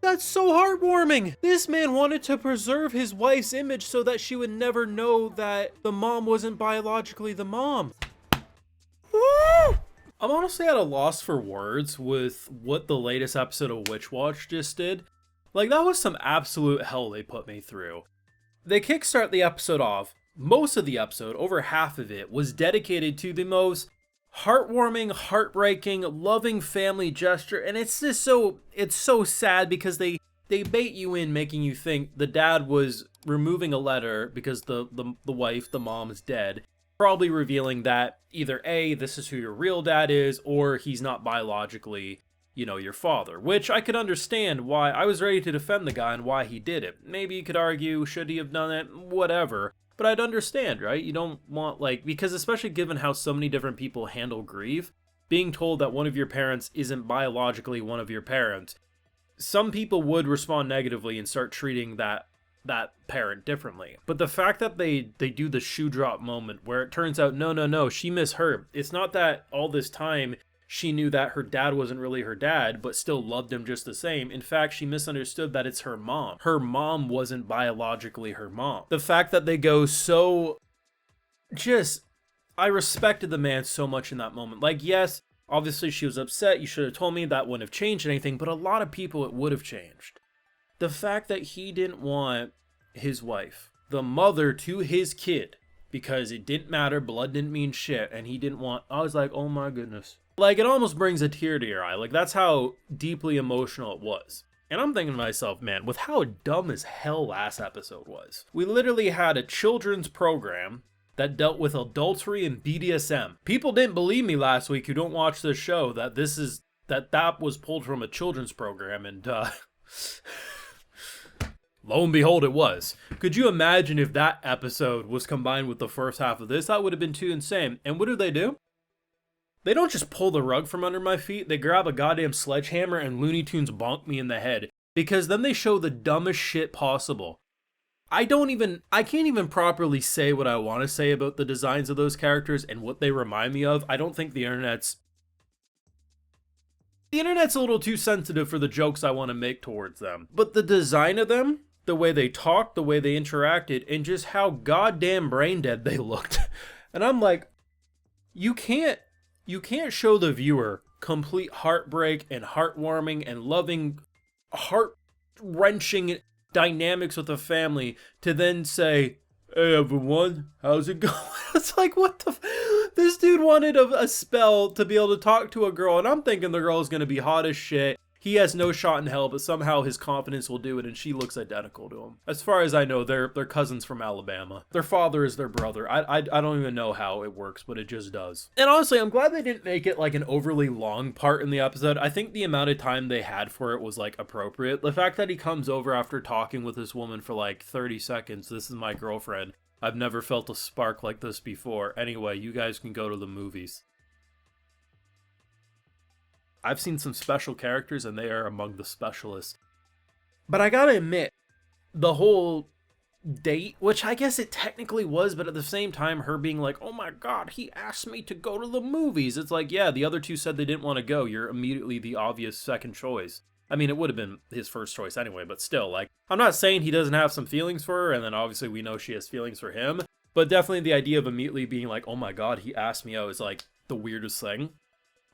That's so heartwarming. This man wanted to preserve his wife's image so that she would never know that the mom wasn't biologically the mom. Woo! I'm honestly at a loss for words with what the latest episode of Witch Watch just did. Like, that was some absolute hell they put me through. They kickstart the episode off. Most of the episode, over half of it, was dedicated to the most heartwarming, heartbreaking, loving family gesture, and it's just it's so sad because they bait you in, making you think the dad was removing a letter because the wife, the mom, is dead, probably revealing that either A, this is who your real dad is, or he's not biologically, your father, which I could understand why. I was ready to defend the guy and why he did it. Maybe you could argue, should he have done it? Whatever. But I'd understand, right? You don't want, because especially given how so many different people handle grief, being told that one of your parents isn't biologically one of your parents, some people would respond negatively and start treating that parent differently. But the fact that they do the shoe drop moment where it turns out, no, she misheard. It's not that all this time she knew that her dad wasn't really her dad, but still loved him just the same. In fact, she misunderstood that it's her mom. Her mom wasn't biologically her mom. The fact that they go so... I respected the man so much in that moment. Like, yes, obviously she was upset. You should have told me. That wouldn't have changed anything, but a lot of people it would have changed. The fact that he didn't want his wife, the mother to his kid, because it didn't matter, blood didn't mean shit, and he didn't want... I was like, oh my goodness. Like, it almost brings a tear to your eye. Like, that's how deeply emotional it was. And I'm thinking to myself, man, with how dumb as hell last episode was. We literally had a children's program that dealt with adultery and BDSM. People didn't believe me last week who don't watch this show that that was pulled from a children's program, and lo and behold, it was. Could you imagine if that episode was combined with the first half of this? That would have been too insane. And what do? They don't just pull the rug from under my feet, they grab a goddamn sledgehammer and Looney Tunes bonk me in the head. Because then they show the dumbest shit possible. I can't even properly say what I want to say about the designs of those characters and what they remind me of. I don't think the internet's a little too sensitive for the jokes I want to make towards them. But the design of them, the way they talked, the way they interacted, and just how goddamn brain dead they looked. And I'm like, you can't show the viewer complete heartbreak and heartwarming and loving, heart-wrenching dynamics with a family to then say, hey everyone, how's it going? It's like, what the this dude wanted a spell to be able to talk to a girl, and I'm thinking the girl is going to be hot as shit. He has no shot in hell, but somehow his confidence will do it, and she looks identical to him. As far as I know, they're cousins from Alabama. Their father is their brother. I don't even know how it works, but it just does. And honestly, I'm glad they didn't make it like an overly long part in the episode. I think the amount of time they had for it was like appropriate. The fact that he comes over after talking with this woman for like 30 seconds, this is my girlfriend. I've never felt a spark like this before. Anyway, you guys can go to the movies. I've seen some special characters, and they are among the specialists. But I gotta admit, the whole date, which I guess it technically was, but at the same time, her being like, oh my god, he asked me to go to the movies. It's like, yeah, the other two said they didn't want to go. You're immediately the obvious second choice. I mean, it would have been his first choice anyway, but still, like, I'm not saying he doesn't have some feelings for her, and then obviously we know she has feelings for him, but definitely the idea of immediately being like, oh my god, he asked me out is like the weirdest thing.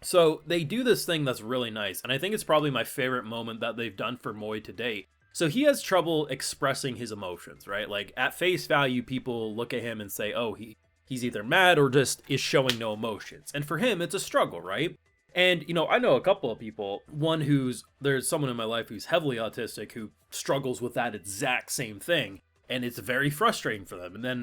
So they do this thing that's really nice, and I think it's probably my favorite moment that they've done for Moy to date. So he has trouble expressing his emotions, right? Like, at face value, people look at him and say, oh, he's either mad or just is showing no emotions. And for him, it's a struggle, right? And, I know a couple of people, there's someone in my life who's heavily autistic who struggles with that exact same thing, and it's very frustrating for them. And then,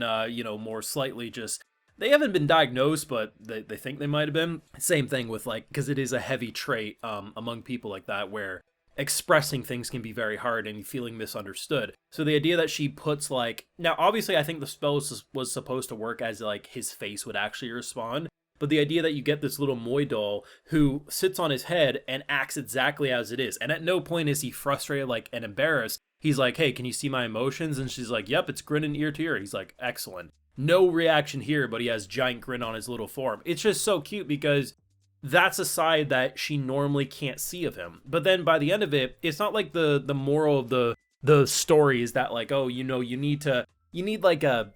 more slightly just... They haven't been diagnosed, but they think they might have been. Same thing with, like, because it is a heavy trait among people like that, where expressing things can be very hard and feeling misunderstood. So the idea that she puts, like... Now, obviously, I think the spell was supposed to work as, like, his face would actually respond. But the idea that you get this little Moy doll who sits on his head and acts exactly as it is. And at no point is he frustrated, like, and embarrassed. He's like, hey, can you see my emotions? And she's like, yep, it's grinning ear to ear. He's like, excellent. No reaction here, but he has giant grin on his little form. It's just so cute because that's a side that she normally can't see of him. But then by the end of it, it's not like the moral of the story is that, like, oh, you know, you need like a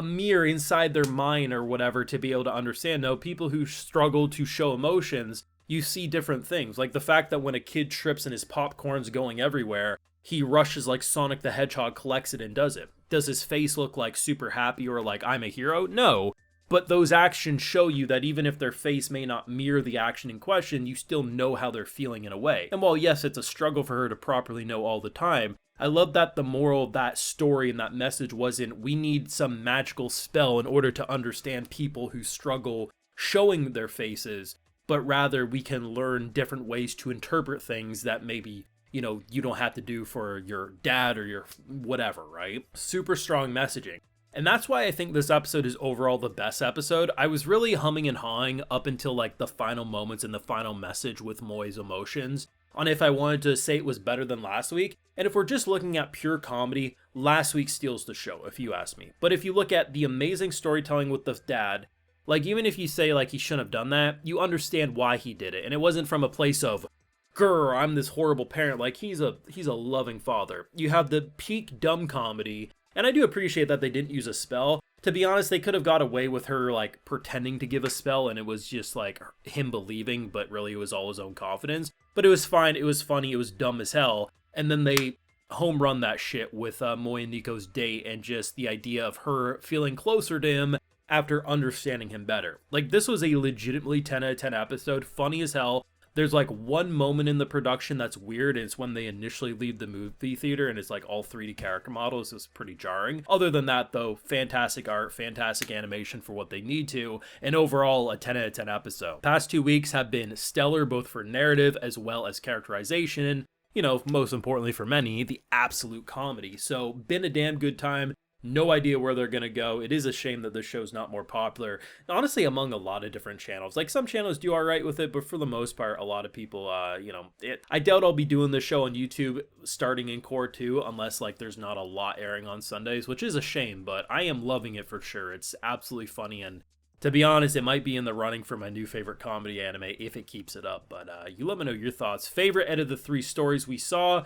mirror inside their mind or whatever to be able to understand. No, people who struggle to show emotions, you see different things. Like the fact that when a kid trips and his popcorn's going everywhere, he rushes like Sonic the Hedgehog, collects it, and does it. Does his face look like super happy or like I'm a hero? No. But those actions show you that even if their face may not mirror the action in question, you still know how they're feeling in a way. And while yes, it's a struggle for her to properly know all the time, I love that the moral of that story and that message wasn't we need some magical spell in order to understand people who struggle showing their faces, but rather we can learn different ways to interpret things that maybe, you know, you don't have to do for your dad or your whatever, right? Super strong messaging. And that's why I think this episode is overall the best episode. I was really humming and hawing up until like the final moments and the final message with Moi's emotions on if I wanted to say it was better than last week. And if we're just looking at pure comedy, last week steals the show, if you ask me. But if you look at the amazing storytelling with the dad, like even if you say like he shouldn't have done that, you understand why he did it. And it wasn't from a place of, grr, I'm this horrible parent. Like he's a loving father. You have the peak dumb comedy. And I do appreciate that they didn't use a spell. To be honest, they could have got away with her like pretending to give a spell and it was just like him believing, but really it was all his own confidence. But it was fine, it was funny, it was dumb as hell. And then they home run that shit with Moi and Nico's date and just the idea of her feeling closer to him after understanding him better. Like this was a legitimately 10 out of 10 episode, funny as hell. There's like one moment in the production that's weird, and it's when they initially leave the movie theater and it's like all 3D character models. It's pretty jarring. Other than that though, fantastic art, fantastic animation for what they need to, and overall a 10 out of 10 episode. Past 2 weeks have been stellar both for narrative as well as characterization, you know, most importantly for many, the absolute comedy. So been a damn good time. No idea where they're going to go. It is a shame that this show's not more popular. Honestly, among a lot of different channels. Like, some channels do all right with it, but for the most part, a lot of people, I doubt I'll be doing this show on YouTube starting in Core 2, unless, like, there's not a lot airing on Sundays, which is a shame, but I am loving it for sure. It's absolutely funny, and to be honest, it might be in the running for my new favorite comedy anime if it keeps it up, but you let me know your thoughts. Favorite out of the 3 stories we saw?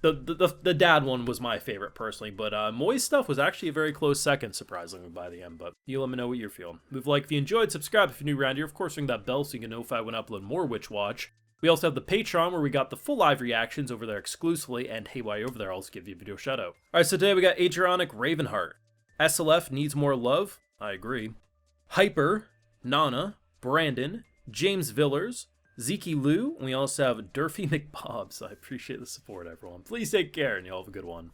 The dad one was my favorite personally, but Moi's stuff was actually a very close second, surprisingly, by the end. But you let me know what you're feeling. Leave a like if you enjoyed, subscribe if you're new around here. Of course, ring that bell so you can notify when I upload more Witch Watch. We also have the Patreon where we got the full live reactions over there exclusively, and hey, while you're over there, I'll just give you a video shout out. Alright, so today we got Adrianic Ravenheart. SLF needs more love. I agree. Hyper, Nana, Brandon, James Villers, Zeke Lou, and we also have Durfee McBobs. I appreciate the support, everyone. Please take care, and y'all have a good one.